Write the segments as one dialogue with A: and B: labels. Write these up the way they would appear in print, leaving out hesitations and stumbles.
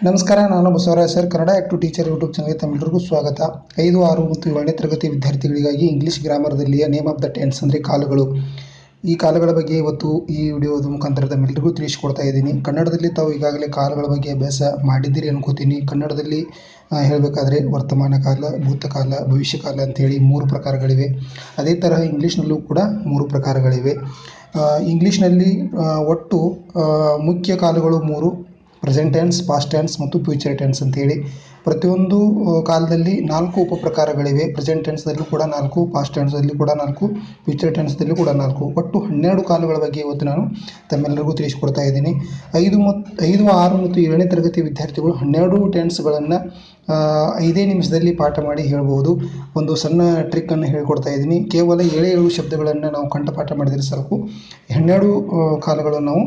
A: ನಮಸ್ಕಾರ, ನಾನು Basavaraj sir. Kannada active teacher YouTube ಚಾನಲ್ಗೆ ತಮ್ಮೆಲ್ಲರಿಗೂ ಸ್ವಾಗತ. 5, 6 ಮತ್ತು 7ನೇ ತರಗತಿ ವಿದ್ಯಾರ್ಥಿಗಳಿಗಾಗಿ ಇಂಗ್ಲೀಷ್ ಗ್ರಾಮರ್ದಲ್ಲಿಯ ನೇಮ್ ಆಫ್ ದ ಟೆನ್ಸ್ ಅಂದರೆ ಕಾಲಗಳು. ಈ ಕಾಲಗಳ ಬಗ್ಗೆ ಇವತ್ತು ಈ ವಿಡಿಯೋದ ಮುಖಾಂತರ ತಮ್ಮೆಲ್ಲರಿಗೂ ತಿಳಿಸಿಕೊಡ್ತಾ ಇದ್ದೀನಿ. ಕನ್ನಡದಲ್ಲಿ ತಾವು ಈಗಾಗಲೇ ಕಾಲಗಳ ಬಗ್ಗೆ ಅಭ್ಯಾಸ ಮಾಡಿದ್ದೀರಿ ಅನ್ಕೋತೀನಿ. ಕನ್ನಡದಲ್ಲಿ ಹೇಳಬೇಕಾದ್ರೆ ವರ್ತಮಾನ ಕಾಲ, ಭೂತಕಾಲ, ಭವಿಷ್ಯಕಾಲ ಅಂತೇಳಿ 3 ಪ್ರಕಾರಗಳಿವೆ. ಅದೇ ತರಹ ಇಂಗ್ಲೀಷ್ನಲ್ಲೂ ಕೂಡ 3 ಪ್ರಕಾರಗಳಿವೆ. ಇಂಗ್ಲೀಷ್ನಲ್ಲಿ ಒಟ್ಟು ಮುಖ್ಯ ಕಾಲಗಳು 3: ಪ್ರೆಸೆಂಟ್ ಟೆನ್ಸ್, ಪಾಸ್ಟ್ ಟೆನ್ಸ್ ಮತ್ತು ಫ್ಯೂಚರ್ ಟೆನ್ಸ್ ಅಂತೇಳಿ. ಪ್ರತಿಯೊಂದು ಕಾಲದಲ್ಲಿ 4 ಉಪಪ್ರಕಾರಗಳಿವೆ. ಪ್ರೆಸೆಂಟ್ ಟೆನ್ಸ್ದಲ್ಲೂ ಕೂಡ 4, ಪಾಸ್ಟ್ ಟೆನ್ಸ್ದಲ್ಲಿ ಕೂಡ 4, ಫ್ಯೂಚರ್ ಟೆನ್ಸ್ದಲ್ಲಿ ಕೂಡ 4. ಒಟ್ಟು 12 ಕಾಲಗಳ ಬಗ್ಗೆ ಇವತ್ತು ನಾನು ತಮ್ಮೆಲ್ಲರಿಗೂ ತಿಳಿಸಿಕೊಡ್ತಾ ಇದ್ದೀನಿ. 5, 6 ಮತ್ತು 7ನೇ ತರಗತಿ ವಿದ್ಯಾರ್ಥಿಗಳು 12 ಟೆನ್ಸ್ಗಳನ್ನು 5 ನಿಮಿಷದಲ್ಲಿ ಪಾಠ ಮಾಡಿ ಹೇಳ್ಬೋದು. ಒಂದು ಸಣ್ಣ ಟ್ರಿಕ್ಕನ್ನು ಹೇಳ್ಕೊಡ್ತಾ ಇದ್ದೀನಿ. ಕೇವಲ 7 ಶಬ್ದಗಳನ್ನು ನಾವು ಕಂಠಪಾಠ ಮಾಡಿದರೆ ಸಾಕು 12 ಕಾಲಗಳನ್ನು ನಾವು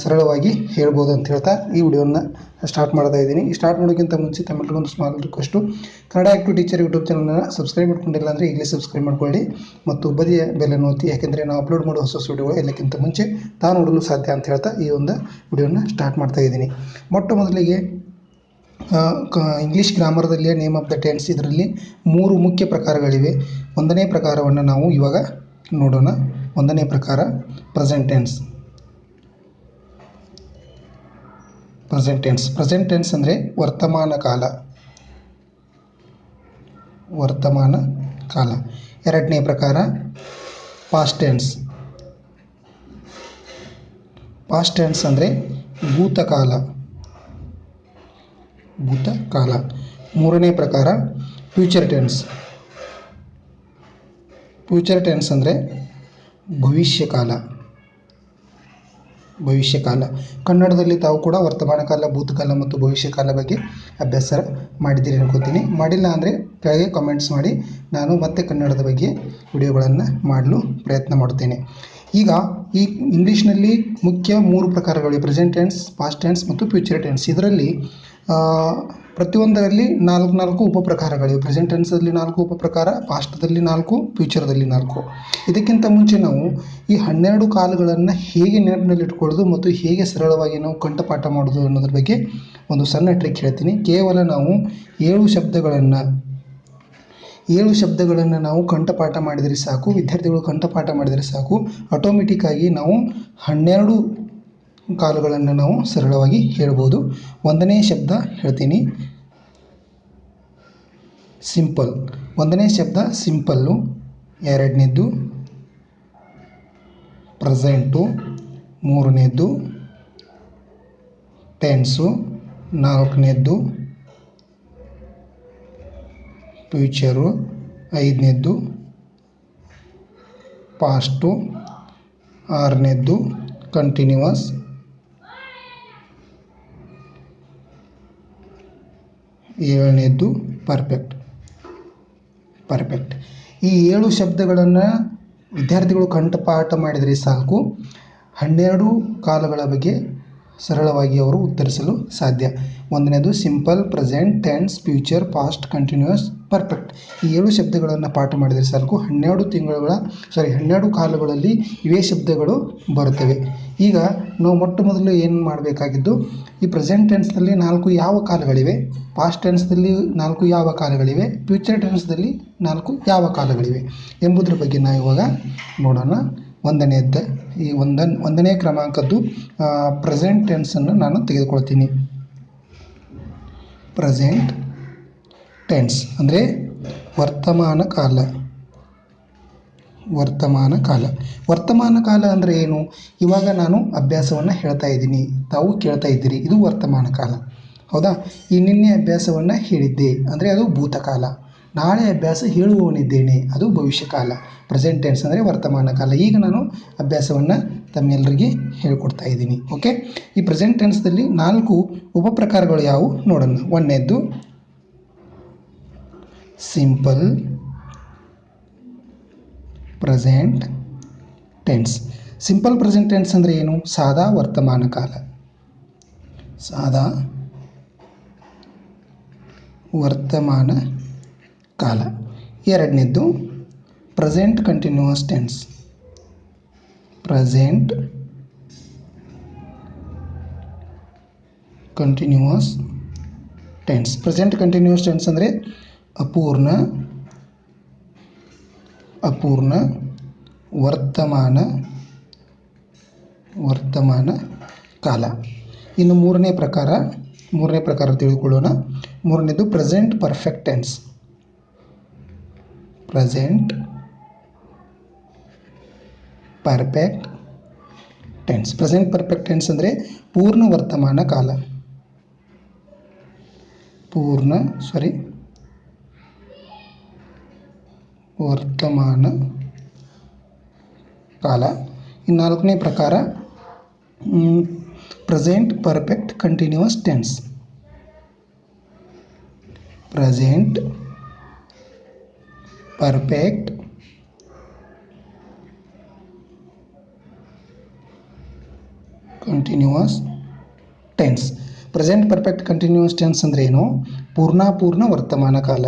A: ಸರಳವಾಗಿ ಹೇಳ್ಬೋದು ಅಂತ ಹೇಳ್ತಾ ಈ ವಿಡಿಯೋನ ಸ್ಟಾರ್ಟ್ ಮಾಡ್ತಾ ಇದ್ದೀನಿ. ಸ್ಟಾರ್ಟ್ ಮಾಡೋಕ್ಕಿಂತ ಮುಂಚೆ ತಮ್ಮೆಲ್ಲರಿಗೂ ಒಂದು small request, Kannada active teacher YouTube ಚಾನಲ್ನ ಸಬ್ಸ್ಕ್ರೈಬ್ ಮಾಡ್ಕೊಂಡಿಲ್ಲ ಅಂದರೆ ಈಗಲೇ ಸಬ್ಸ್ಕ್ರೈಬ್ ಮಾಡ್ಕೊಳ್ಳಿ ಮತ್ತು ಬದಿಯ ಬೆಲ್ಲನ್ನು ಒತ್ತಿ, ಯಾಕೆಂದರೆ ನಾವು ಅಪ್ಲೋಡ್ ಮಾಡೋ ಹೊಸ ವಿಡಿಯೋಗಳು ಎಲ್ಲಕ್ಕಿಂತ ಮುಂಚೆ ತಾವು ನೋಡಲು ಸಾಧ್ಯ ಅಂತ ಹೇಳ್ತಾ ಈ ಒಂದು ವಿಡಿಯೋನ ಸ್ಟಾರ್ಟ್ ಮಾಡ್ತಾ ಇದ್ದೀನಿ. ಮೊಟ್ಟ ಮೊದಲಿಗೆ ಇಂಗ್ಲೀಷ್ ಗ್ರಾಮರ್ದಲ್ಲಿಯ ನೇಮ್ ಆಫ್ ದ ಟೆನ್ಸ್. ಇದರಲ್ಲಿ 3 ಮುಖ್ಯ ಪ್ರಕಾರಗಳಿವೆ. 1ನೇ ಪ್ರಕಾರವನ್ನು ನಾವು ಇವಾಗ ನೋಡೋಣ. 1ನೇ ಪ್ರಕಾರ ಪ್ರೆಸೆಂಟ್ ಟೆನ್ಸ್. ಪ್ರೆಸೆಂಟ್ ಟೆನ್ಸ್ ಅಂದರೆ ವರ್ತಮಾನ ಕಾಲ. 2ನೇ ಪ್ರಕಾರ ಪಾಸ್ಟ್ ಟೆನ್ಸ್. ಪಾಸ್ಟ್ ಟೆನ್ಸ್ ಅಂದರೆ ಭೂತಕಾಲ. 3ನೇ ಪ್ರಕಾರ ಫ್ಯೂಚರ್ ಟೆನ್ಸ್. ಫ್ಯೂಚರ್ ಟೆನ್ಸ್ ಅಂದರೆ ಭವಿಷ್ಯಕಾಲ. ಕನ್ನಡದಲ್ಲಿ ತಾವು ಕೂಡ ವರ್ತಮಾನ ಕಾಲ, ಭೂತಕಾಲ ಮತ್ತು ಭವಿಷ್ಯಕಾಲ ಬಗ್ಗೆ ಅಭ್ಯಾಸ ಮಾಡಿದ್ದೀರಿ ಅನ್ಕೋತೀನಿ. ಮಾಡಿಲ್ಲ ಅಂದರೆ ಕೆಳಗೆ ಕಾಮೆಂಟ್ಸ್ ಮಾಡಿ, ನಾನು ಮತ್ತೆ ಕನ್ನಡದ ಬಗ್ಗೆ ವಿಡಿಯೋಗಳನ್ನು ಮಾಡಲು ಪ್ರಯತ್ನ ಮಾಡುತ್ತೇನೆ. ಈಗ ಈ ಇಂಗ್ಲೀಷ್ನಲ್ಲಿ ಮುಖ್ಯ 3 ಪ್ರಕಾರಗಳಿವೆ: ಪ್ರೆಸೆಂಟ್ ಟೆನ್ಸ್, ಪಾಸ್ಟ್ ಟೆನ್ಸ್ ಮತ್ತು ಫ್ಯೂಚರ್ ಟೆನ್ಸ್. ಇದರಲ್ಲಿ ಪ್ರತಿಯೊಂದರಲ್ಲಿ 4 ಉಪಪ್ರಕಾರಗಳಿವೆ. ಪ್ರೆಸೆಂಟ್ ಟೆನ್ಸಲ್ಲಿ 4 ಉಪಪ್ರಕಾರ, ಪಾಸ್ಟ್ದಲ್ಲಿ 4, ಫ್ಯೂಚರ್ದಲ್ಲಿ 4. ಇದಕ್ಕಿಂತ ಮುಂಚೆ ನಾವು ಈ 12 ಕಾಲಗಳನ್ನು ಹೇಗೆ ನೆನಪಿನಲ್ಲಿಟ್ಕೊಳ್ಳೋದು ಮತ್ತು ಹೇಗೆ ಸರಳವಾಗಿ ನಾವು ಕಂಠಪಾಠ ಮಾಡೋದು ಅನ್ನೋದ್ರ ಬಗ್ಗೆ ಒಂದು ಸಣ್ಣ ಟ್ರಿಕ್ ಹೇಳ್ತೀನಿ. ಕೇವಲ ನಾವು 7 ಶಬ್ದಗಳನ್ನು ನಾವು ಕಂಠಪಾಠ ಮಾಡಿದರೆ ಸಾಕು, ವಿದ್ಯಾರ್ಥಿಗಳು ಕಂಠಪಾಠ ಮಾಡಿದರೆ ಸಾಕು, ಆಟೋಮೆಟಿಕ್ಕಾಗಿ ನಾವು 12 ಕಾಲಗಳನ್ನು ನಾವು ಸರಳವಾಗಿ ಹೇಳ್ಬೋದು. 1ನೇ ಶಬ್ದ ಹೇಳ್ತೀನಿ, ಸಿಂಪಲ್. 1ನೇ ಶಬ್ದ ಸಿಂಪಲ್ಲು. 2ನೇದ್ದು ಪ್ರೆಸೆಂಟು. 3ನೇದ್ದು ಟೆನ್ಸು. 4ನೇದ್ದು ಫ್ಯೂಚರು. 5ನೇದ್ದು ಪಾಸ್ಟು. 6ನೇದ್ದು ಕಂಟಿನ್ಯೂವಸ್. 7ನೇದ್ದು ಪರ್ಫೆಕ್ಟ್. ಈ 7 ಶಬ್ದಗಳನ್ನು ವಿದ್ಯಾರ್ಥಿಗಳು ಕಂಠಪಾಠ ಮಾಡಿದರೆ ಸಾಕು 12 ಕಾಲಗಳ ಬಗ್ಗೆ ಸರಳವಾಗಿ ಅವರು ಉತ್ತರಿಸಲು ಸಾಧ್ಯ. 1ನೇದು simple, present, tense, future, past, continuous, perfect. ಈ 7 ಶಬ್ದಗಳನ್ನು ಪಾಠ ಮಾಡಿದರೆ ಸಾಕು 12 ಕಾಲಗಳಲ್ಲಿ ಇವೇ ಶಬ್ದಗಳು ಬರುತ್ತವೆ. ಈಗ ನಾವು ಮೊಟ್ಟ ಮೊದಲು ಏನು ಮಾಡಬೇಕಾಗಿದ್ದು, ಈ ಪ್ರೆಸೆಂಟ್ ಟೆನ್ಸ್ನಲ್ಲಿ 4 ಯಾವ ಕಾಲಗಳಿವೆ, ಪಾಸ್ಟ್ ಟೆನ್ಸ್ದಲ್ಲಿ 4 ಯಾವ ಕಾಲಗಳಿವೆ, ಫ್ಯೂಚರ್ ಟೆನ್ಸ್ದಲ್ಲಿ 4 ಯಾವ ಕಾಲಗಳಿವೆ ಎಂಬುದರ ಬಗ್ಗೆ ನಾವು ಇವಾಗ ನೋಡೋಣ. 1ನೇ ಕ್ರಮಾಂಕದ್ದು ಪ್ರೆಸೆಂಟ್ ಟೆನ್ಸನ್ನು ನಾನು ತೆಗೆದುಕೊಳ್ತೀನಿ. ಪ್ರೆಸೆಂಟ್ ಟೆನ್ಸ್ ಅಂದರೆ ವರ್ತಮಾನ ಕಾಲ ಅಂದರೆ ಏನು? ಇವಾಗ ನಾನು ಅಭ್ಯಾಸವನ್ನು ಹೇಳ್ತಾ ಇದ್ದೀನಿ, ತಾವು ಕೇಳ್ತಾ ಇದ್ದೀರಿ, ಇದು ವರ್ತಮಾನ ಕಾಲ, ಹೌದಾ? ಈ ನಿನ್ನೆ ಅಭ್ಯಾಸವನ್ನು ಹೇಳಿದ್ದೆ ಅಂದರೆ ಅದು ಭೂತಕಾಲ. ನಾಳೆ ಅಭ್ಯಾಸ ಹೇಳುವವನಿದ್ದೇನೆ, ಅದು ಭವಿಷ್ಯಕಾಲ. ಪ್ರೆಸೆಂಟ್ ಟೆನ್ಸ್ ಅಂದರೆ ವರ್ತಮಾನ ಕಾಲ. ಈಗ ನಾನು ಅಭ್ಯಾಸವನ್ನು ತಮ್ಮೆಲ್ಲರಿಗೆ ಹೇಳ್ಕೊಡ್ತಾ ಇದ್ದೀನಿ. ಓಕೆ, ಈ ಪ್ರೆಸೆಂಟ್ ಟೆನ್ಸ್ದಲ್ಲಿ 4 ಉಪಪ್ರಕಾರಗಳು ಯಾವುವು ನೋಡೋಣ. 1ನೇದ್ದು simple present tense. Simple present tense ಅಂದರೆ ಏನು? ಸಾದಾ ವರ್ತಮಾನ ಕಾಲ. 2ನೇದ್ದು present continuous tense. Continuous tense. Present continuous tense ಅಂದರೆ ಅಪೂರ್ಣ ವರ್ತಮಾನ ಕಾಲ. ಇನ್ನು ಮೂರನೇ ಪ್ರಕಾರ ತಿಳ್ಕೊಳ್ಳೋಣ. ಮೂರನೇದು present perfect tense. Present perfect tense ಅಂದರೆ ಪೂರ್ಣ ವರ್ತಮಾನ ಕಾಲ. ವರ್ತಮಾನ ಕಾಲ. ಇನ್ನು ನಾಲ್ಕನೇ ಪ್ರಕಾರ present perfect continuous tense. Present perfect continuous tense. Present perfect continuous tense ಅಂದರೆ ಏನು? ಪೂರ್ಣ ವರ್ತಮಾನ ಕಾಲ.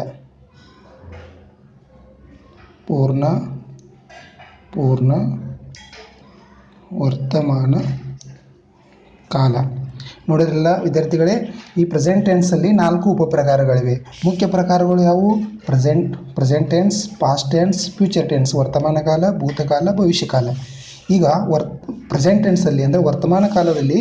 A: ಪೂರ್ಣ ವರ್ತಮಾನ ಕಾಲ. ನೋಡಿದ್ರಲ್ಲ ವಿದ್ಯಾರ್ಥಿಗಳೇ, ಈ ಪ್ರೆಸೆಂಟ್ ಟೆನ್ಸಲ್ಲಿ 4 ಉಪಪ್ರಕಾರಗಳಿವೆ. ಮುಖ್ಯ ಪ್ರಕಾರಗಳು ಯಾವುವು? Present tense, past tense, future tense, ವರ್ತಮಾನ ಕಾಲ, ಭೂತಕಾಲ, ಭವಿಷ್ಯಕಾಲ. ಈಗ ಪ್ರೆಸೆಂಟ್ ಟೆನ್ಸಲ್ಲಿ ಅಂದರೆ ವರ್ತಮಾನ ಕಾಲದಲ್ಲಿ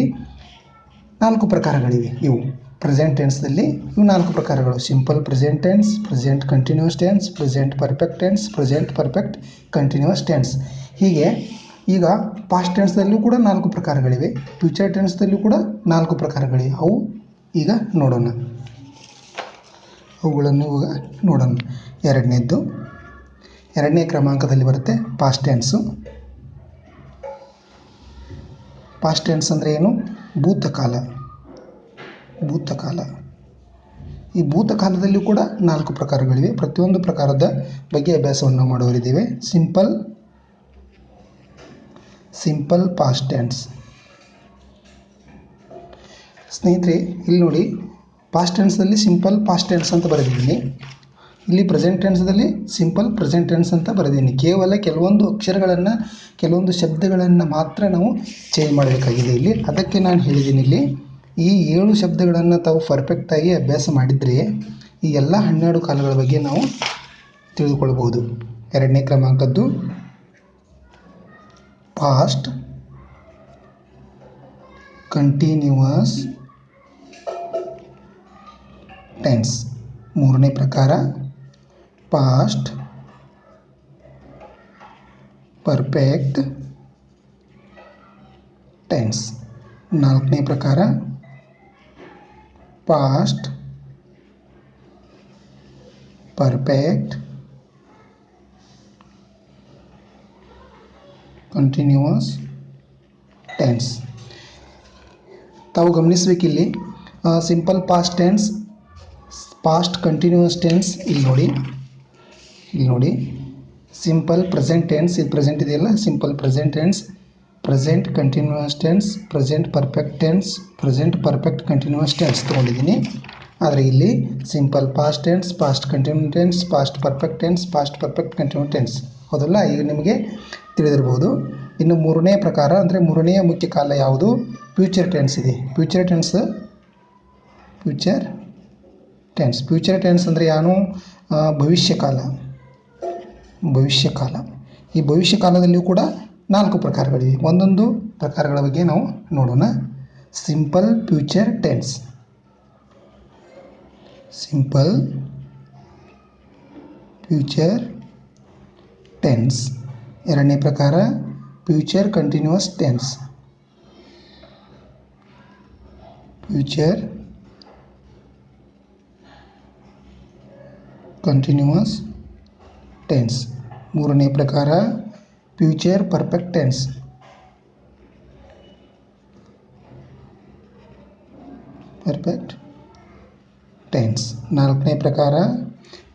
A: 4 ಪ್ರಕಾರಗಳಿವೆ. ಇವು ಪ್ರೆಸೆಂಟ್ ಟೆನ್ಸ್ದಲ್ಲಿ ಇವು 4 ಪ್ರಕಾರಗಳು: simple present tense, present continuous tense, present perfect tense, present perfect continuous tense. ಹೀಗೆ ಈಗ ಪಾಸ್ಟ್ ಟೆನ್ಸ್ದಲ್ಲೂ ಕೂಡ 4 ಪ್ರಕಾರಗಳಿವೆ. ಫ್ಯೂಚರ್ ಟೆನ್ಸ್ದಲ್ಲೂ ಕೂಡ 4 ಪ್ರಕಾರಗಳಿವೆ. ಅವು ಈಗ ನೋಡೋಣ. ಅವುಗಳನ್ನು ಇವಾಗ ನೋಡೋಣ. ಎರಡನೇ ಕ್ರಮಾಂಕದಲ್ಲಿ ಬರುತ್ತೆ ಪಾಸ್ಟ್ ಟೆನ್ಸು. ಪಾಸ್ಟ್ ಟೆನ್ಸ್ ಅಂದರೆ ಏನು? ಭೂತಕಾಲ. ಈ ಭೂತಕಾಲದಲ್ಲೂ ಕೂಡ 4 ಪ್ರಕಾರಗಳಿವೆ. ಪ್ರತಿಯೊಂದು ಪ್ರಕಾರದ ಬಗ್ಗೆ ಅಭ್ಯಾಸವನ್ನು ಮಾಡುವರಿದ್ದೇವೆ. Simple past tense. ಸ್ನೇಹಿತರೆ, ಇಲ್ಲಿ ನೋಡಿ, ಪಾಸ್ಟ್ ಟೆನ್ಸ್ದಲ್ಲಿ ಸಿಂಪಲ್ ಪಾಸ್ಟ್ ಟೆನ್ಸ್ ಅಂತ ಬರೆದಿದ್ದೀನಿ. ಇಲ್ಲಿ ಪ್ರೆಸೆಂಟ್ ಟೆನ್ಸ್ದಲ್ಲಿ ಸಿಂಪಲ್ ಪ್ರೆಸೆಂಟ್ ಟೆನ್ಸ್ ಅಂತ ಬರೆದಿದ್ದೀನಿ. ಕೇವಲ ಕೆಲವೊಂದು ಅಕ್ಷರಗಳನ್ನು, ಕೆಲವೊಂದು ಶಬ್ದಗಳನ್ನು ಮಾತ್ರ ನಾವು ಚೇಂಜ್ ಮಾಡಬೇಕಾಗಿದೆ ಇಲ್ಲಿ. ಅದಕ್ಕೆ ನಾನು ಹೇಳಿದ್ದೀನಿ, ಇಲ್ಲಿ ಈ 7 ಶಬ್ದಗಳನ್ನು ತಾವು ಪರ್ಫೆಕ್ಟಾಗಿ ಅಭ್ಯಾಸ ಮಾಡಿದರೆ ಈ ಎಲ್ಲ 12 ಕಾಲಗಳ ಬಗ್ಗೆ ನಾವು ತಿಳಿದುಕೊಳ್ಬೋದು. ಎರಡನೇ ಕ್ರಮಾಂಕದ್ದು ಪಾಸ್ಟ್ ಕಂಟಿನ್ಯೂಸ್ ಟೆನ್ಸ್. ಮೂರನೇ ಪ್ರಕಾರ ಪಾಸ್ಟ್ ಪರ್ಫೆಕ್ಟ್ ಟೆನ್ಸ್. ನಾಲ್ಕನೇ ಪ್ರಕಾರ ಪಾಸ್ಟ್ ಪರ್ಫೆಕ್ಟ್ ಕಂಟಿನ್ಯೂಸ್ ಟೆನ್ಸ್. ತಾವು ಗಮನಿಸಬೇಕಿಲ್ಲಿ simple past tense, past continuous tense. ಇಲ್ಲಿ ನೋಡಿ ಸಿಂಪಲ್ ಪ್ರೆಸೆಂಟ್ ಟೆನ್ಸ್, ಇದು ಪ್ರೆಸೆಂಟ್ ಇದೆಯಲ್ಲ, simple present tense, present continuous tense, present perfect tense, present perfect continuous tense ತೊಗೊಂಡಿದ್ದೀನಿ. ಆದರೆ ಇಲ್ಲಿ simple past tense, past continuous tense, past perfect tense, past perfect continuous tense. ಹೌದಲ್ಲ, ಈಗ ನಿಮಗೆ ತಿಳಿದಿರ್ಬೋದು. ಇನ್ನು ಮೂರನೇ ಪ್ರಕಾರ ಅಂದರೆ ಮೂರನೆಯ ಮುಖ್ಯ ಕಾಲ ಯಾವುದು? ಫ್ಯೂಚರ್ ಟೆನ್ಸ್ ಇದೆ. ಫ್ಯೂಚರ್ ಟೆನ್ಸ್ ಅಂದರೆ ಏನು? ಭವಿಷ್ಯಕಾಲ. ಈ ಭವಿಷ್ಯಕಾಲದಲ್ಲಿಯೂ ಕೂಡ 4 ಪ್ರಕಾರಗಳಿವೆ. ಒಂದೊಂದು ಪ್ರಕಾರಗಳ ಬಗ್ಗೆ ನಾವು ನೋಡೋಣ. Simple future tense. ಎರಡನೇ ಪ್ರಕಾರ ಫ್ಯೂಚರ್ ಕಂಟಿನ್ಯೂಸ್ ಟೆನ್ಸ್. ಮೂರನೇ ಪ್ರಕಾರ ಫ್ಯೂಚರ್ ಪರ್ಫೆಕ್ಟ್ ಟೆನ್ಸ್. ನಾಲ್ಕನೇ ಪ್ರಕಾರ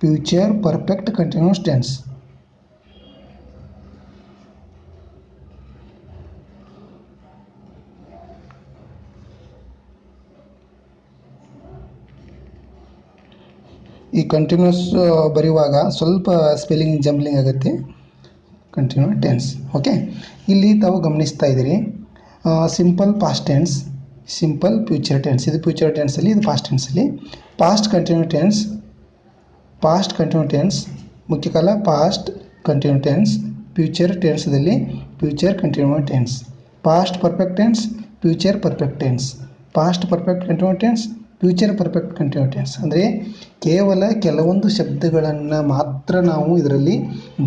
A: ಫ್ಯೂಚರ್ ಪರ್ಫೆಕ್ಟ್ ಕಂಟಿನ್ಯೂಸ್ ಟೆನ್ಸ್. ಈ ಕಂಟಿನ್ಯೂಸ್ ಬರೆಯುವಾಗ ಸ್ವಲ್ಪ ಸ್ಪೆಲ್ಲಿಂಗ್ ಜಂಬ್ಲಿಂಗ್ ಆಗುತ್ತೆ. Continuous tense. ಓಕೆ, ಇಲ್ಲಿ ತಾವು ಗಮನಿಸ್ತಾ ಇದ್ದೀರಿ simple past tense, simple future tense. ಇದು ಫ್ಯೂಚರ್ ಟೆನ್ಸಲ್ಲಿ, ಇದು ಪಾಸ್ಟ್ ಟೆನ್ಸಲ್ಲಿ. ಪಾಸ್ಟ್ ಕಂಟಿನ್ಯೂ ಟೆನ್ಸ್ ಮುಖ್ಯ ಕಾಲ ಪಾಸ್ಟ್ ಕಂಟಿನ್ಯೂ ಟೆನ್ಸ್. ಫ್ಯೂಚರ್ ಟೆನ್ಸ್ದಲ್ಲಿ future continue tense. Past perfect tense, future perfect tense. Past perfect continue tense, future perfect continue tense. ಅಂದರೆ ಕೇವಲ ಕೆಲವೊಂದು ಶಬ್ದಗಳನ್ನು ಮಾತ್ರ ನಾವು ಇದರಲ್ಲಿ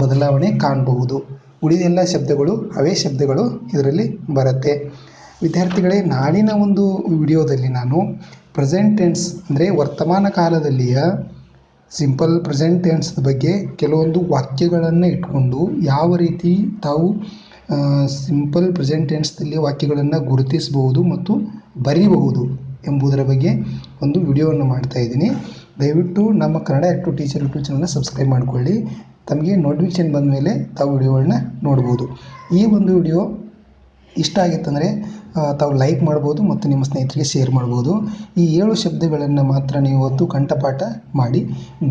A: ಬದಲಾವಣೆ ಕಾಣಬಹುದು. ಉಳಿದೆಲ್ಲ ಶಬ್ದಗಳು ಅವೇ ಶಬ್ದಗಳು ಇದರಲ್ಲಿ ಬರುತ್ತೆ. ವಿದ್ಯಾರ್ಥಿಗಳೇ, ನಾಳಿನ ಒಂದು ವಿಡಿಯೋದಲ್ಲಿ ನಾನು ಪ್ರೆಸೆಂಟ್ ಟೆನ್ಸ್ ಅಂದರೆ ವರ್ತಮಾನ ಕಾಲದಲ್ಲಿಯ ಸಿಂಪಲ್ ಪ್ರೆಸೆಂಟ್ ಟೆನ್ಸ್ ಬಗ್ಗೆ ಕೆಲವೊಂದು ವಾಕ್ಯಗಳನ್ನು ಇಟ್ಕೊಂಡು ಯಾವ ರೀತಿ ತಾವು ಸಿಂಪಲ್ ಪ್ರೆಸೆಂಟ್ ಟೆನ್ಸ್ದಲ್ಲಿ ವಾಕ್ಯಗಳನ್ನು ಗುರುತಿಸಬಹುದು ಮತ್ತು ಬರೀಬಹುದು ಎಂಬುದರ ಬಗ್ಗೆ ಒಂದು ವಿಡಿಯೋವನ್ನು ಮಾಡ್ತಾ ಇದ್ದೀನಿ. ದಯವಿಟ್ಟು ನಮ್ಮ ಕನ್ನಡ ಆ್ಯಕ್ಟಿವ್ ಟೀಚರ್ ಯೂಟ್ಯೂಬ್ ಚಾನಲ್ನ ಸಬ್ಸ್ಕ್ರೈಬ್ ಮಾಡಿಕೊಳ್ಳಿ. ತಮಗೆ ನೋಟಿಫಿಕೇಷನ್ ಬಂದ ಮೇಲೆ ತಾವು ವಿಡಿಯೋಗಳನ್ನ ನೋಡ್ಬೋದು. ಈ ಒಂದು ವಿಡಿಯೋ ಇಷ್ಟ ಆಗಿತ್ತಂದರೆ ತಾವು ಲೈಕ್ ಮಾಡ್ಬೋದು ಮತ್ತು ನಿಮ್ಮ ಸ್ನೇಹಿತರಿಗೆ ಶೇರ್ ಮಾಡ್ಬೋದು. ಈ 7 ಶಬ್ದಗಳನ್ನು ಮಾತ್ರ ನೀವು ಇವತ್ತು ಕಂಠಪಾಠ ಮಾಡಿ.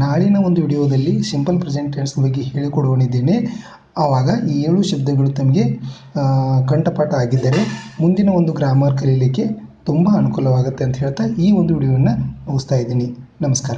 A: ನಾಳಿನ ಒಂದು ವಿಡಿಯೋದಲ್ಲಿ ಸಿಂಪಲ್ ಪ್ರೆಸೆಂಟ್ ಟೆನ್ಸ್ ಬಗ್ಗೆ ಹೇಳಿಕೊಡುವನಿದ್ದೇನೆ. ಆವಾಗ ಈ 7 ಶಬ್ದಗಳು ತಮಗೆ ಕಂಠಪಾಠ ಆಗಿದ್ದರೆ ಮುಂದಿನ ಒಂದು ಗ್ರಾಮರ್ ಕಲೀಲಿಕ್ಕೆ ತುಂಬ ಅನುಕೂಲವಾಗುತ್ತೆ ಅಂತ ಹೇಳ್ತಾ ಈ ಒಂದು ವಿಡಿಯೋವನ್ನು ಮುಗಿಸ್ತಾ ಇದ್ದೀನಿ. ನಮಸ್ಕಾರ.